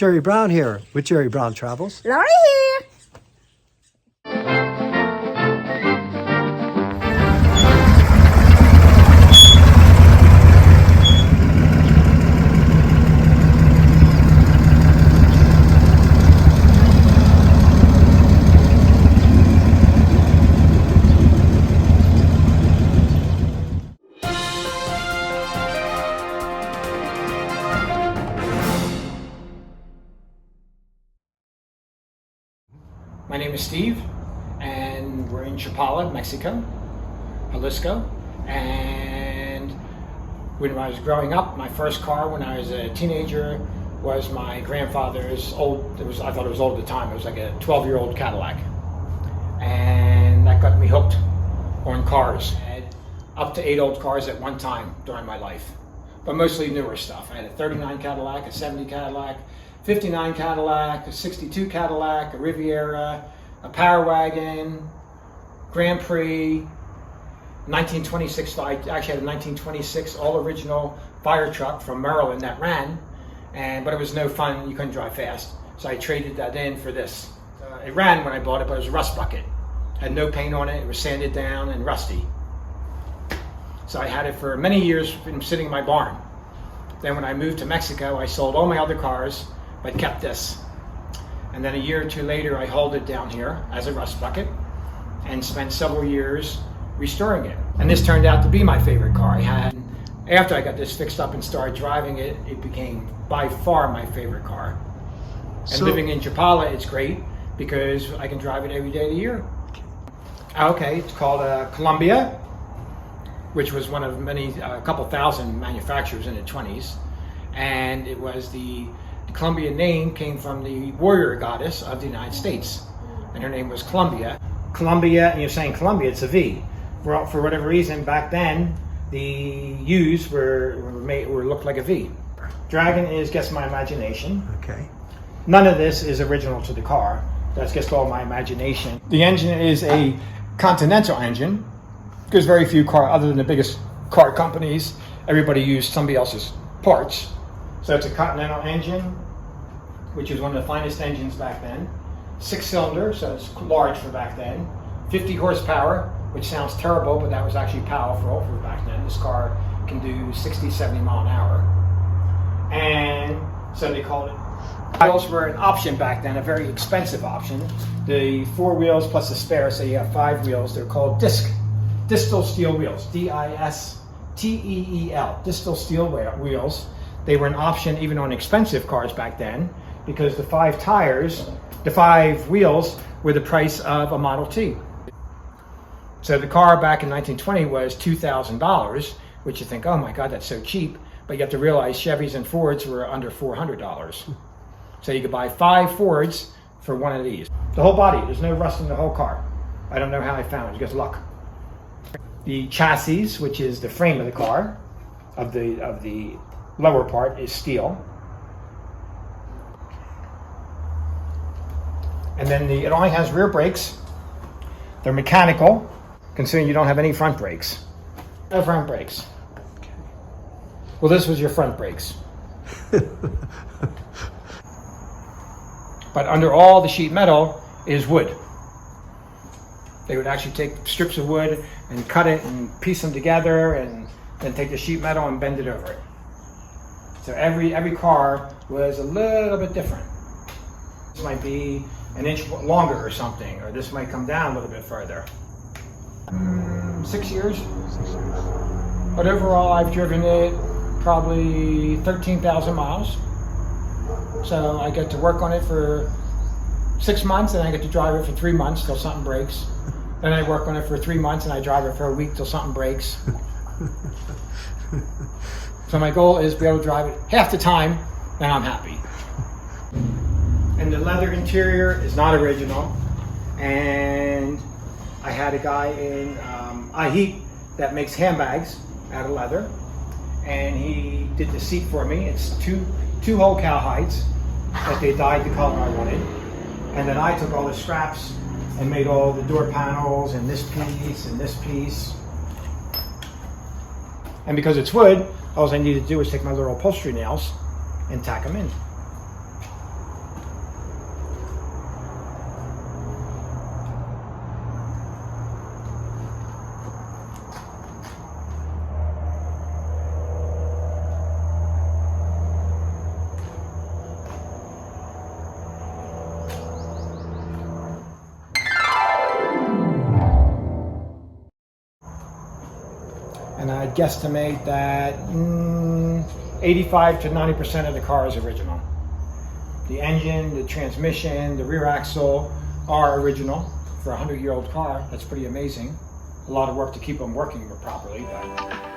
Jerry Brown here with Jerry Brown Travels. Laurie here. My name is Steve, and we're in Chapala, Mexico, Jalisco. And when I was growing up, my first car when I was a teenager was my grandfather's old, I thought it was old at the time, it was like a 12-year-old Cadillac. And that got me hooked on cars. I had up to 8 old cars at one time during my life, but mostly newer stuff. I had a 39 Cadillac, a 70 Cadillac, 59 Cadillac, a 62 Cadillac, a Riviera, a Power Wagon, Grand Prix, 1926, I actually had a 1926 all original fire truck from Maryland that ran, but it was no fun, you couldn't drive fast. So I traded that in for this. It ran when I bought it, but it was a rust bucket. Had no paint on it, it was sanded down and rusty. So I had it for many years, been sitting in my barn. Then when I moved to Mexico, I sold all my other cars, but kept this. And then a year or two later, I hauled it down here as a rust bucket and spent several years restoring it. And this turned out to be my favorite car. After I got this fixed up and started driving it, it became by far my favorite car. And living in Chapala, it's great because I can drive it every day of the year. Okay, it's called Columbia, which was one of a couple thousand manufacturers in the 20s. And it was the Columbia name came from the warrior goddess of the United States, and her name was Columbia. Columbia, and you're saying Columbia, it's a V. For whatever reason, back then, the U's looked like a V. Dragon is just my imagination. Okay. None of this is original to the car. That's just all my imagination. The engine is a Continental engine. There's very few other than the biggest car companies, everybody used somebody else's parts. So it's a Continental engine, which is one of the finest engines back then. 6-cylinder, so it's large for back then. 50 horsepower, which sounds terrible, but that was actually powerful for back then. This car can do 60, 70 mile an hour. And so they called it. Wheels were an option back then, a very expensive option. The 4 wheels plus a spare, so you have 5 wheels. They're called distal steel wheels, D-I-S-T-E-E-L, distal steel wheels. They were an option even on expensive cars back then because the 5 wheels were the price of a Model T. So the car back in 1920 was $2,000, which you think, oh my God, that's so cheap. But you have to realize Chevys and Fords were under $400. So you could buy 5 Fords for one of these. The whole body, there's no rust in the whole car. I don't know how I found it, just luck. The chassis, which is the frame of the car, of the lower part, is steel. And then it only has rear brakes. They're mechanical, considering you don't have any front brakes. No front brakes. Well, this was your front brakes. But under all the sheet metal is wood. They would actually take strips of wood and cut it and piece them together and then take the sheet metal and bend it over it. So every car was a little bit different. This might be an inch longer or something, or this might come down a little bit further. 6 years. But overall, I've driven it probably 13,000 miles. So I get to work on it for 6 months, and I get to drive it for 3 months till something breaks. Then I work on it for 3 months, and I drive it for a week till something breaks. So my goal is to be able to drive it half the time, and I'm happy. And the leather interior is not original. And I had a guy in Ajijic that makes handbags out of leather, and he did the seat for me. It's two whole cowhides that they dyed the color I wanted. And then I took all the scraps and made all the door panels and this piece and this piece. And because it's wood, all I needed to do was take my little upholstery nails and tack them in. I'd guesstimate that 85 to 90% of the car is original. The engine, the transmission, the rear axle are original. For a 100-year-old car, that's pretty amazing. A lot of work to keep them working properly, but